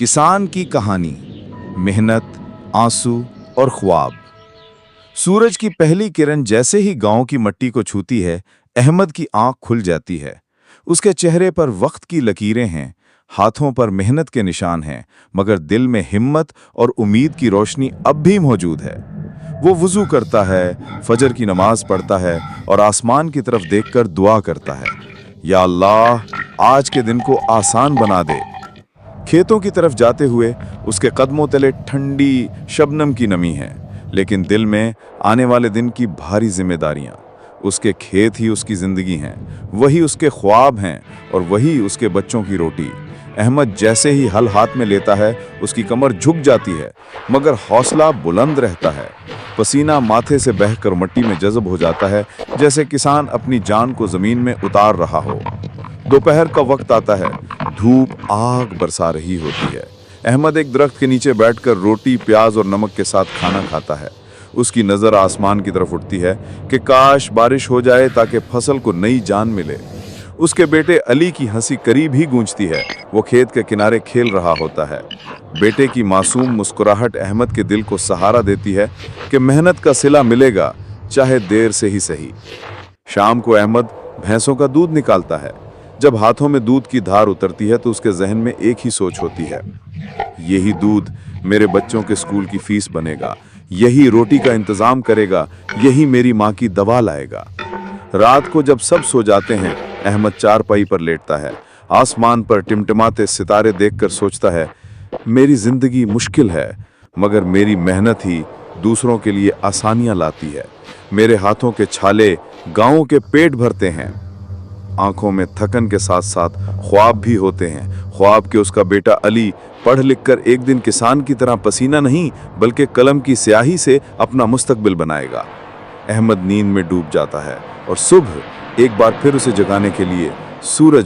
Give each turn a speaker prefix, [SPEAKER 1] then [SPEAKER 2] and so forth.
[SPEAKER 1] किसान की कहानी, मेहनत, आंसू और ख्वाब। सूरज की पहली किरण जैसे ही गांव की मिट्टी को छूती है, अहमद की आंख खुल जाती है। उसके चेहरे पर वक्त की लकीरें हैं, हाथों पर मेहनत के निशान हैं, मगर दिल में हिम्मत और उम्मीद की रोशनी अब भी मौजूद है। वो वुजू करता है, फजर की नमाज पढ़ता है और आसमान की तरफ देखकर दुआ करता है, या अल्लाह, आज के दिन को आसान बना दे। खेतों की तरफ जाते हुए उसके कदमों तले ठंडी शबनम की नमी है, लेकिन दिल में आने वाले दिन की भारी जिम्मेदारियां। उसके खेत ही उसकी जिंदगी हैं, वही उसके ख्वाब हैं और वही उसके बच्चों की रोटी। अहमद जैसे ही हल हाथ में लेता है, उसकी कमर झुक जाती है, मगर हौसला बुलंद रहता है। पसीना माथे से बहकर मिट्टी में जज़ब हो जाता है, जैसे किसान अपनी जान को जमीन में उतार रहा हो। दोपहर का वक्त आता है, धूप आग बरसा रही होती है। अहमद एक दरख्त के नीचे बैठकर रोटी, प्याज और नमक के साथ खाना खाता है। उसकी नज़र आसमान की तरफ उठती है कि काश बारिश हो जाए ताकि फसल को नई जान मिले। उसके बेटे अली की हंसी करीब ही गूंजती है। वो खेत के किनारे खेल रहा होता है। बेटे की मासूम मुस्कुराहट अहमद के दिल को सहारा देती है कि मेहनत का सिला मिलेगा, चाहे देर से ही सही। शाम को अहमद भैंसों का दूध निकालता है। जब हाथों में दूध की धार उतरती है तो उसके जहन में एक ही सोच होती है, यही दूध मेरे बच्चों के स्कूल की फीस बनेगा, यही रोटी का इंतजाम करेगा, यही मेरी माँ की दवा लाएगा। रात को जब सब सो जाते हैं, अहमद चारपाई पर लेटता है। आसमान पर टिमटिमाते सितारे देखकर सोचता है, मेरी जिंदगी मुश्किल है, मगर मेरी मेहनत ही दूसरों के लिए आसानियां लाती है। मेरे हाथों के छाले गांवों के पेट भरते हैं। आंखों में थकन के साथ साथ ख्वाब भी होते हैं। ख्वाब कि उसका बेटा अली पढ़ लिख कर एक दिन किसान की तरह पसीना नहीं बल्कि कलम की स्याही से अपना मुस्तकबिल बनाएगा। अहमद नींद में डूब जाता है और सुबह एक बार फिर उसे जगाने के लिए सूरज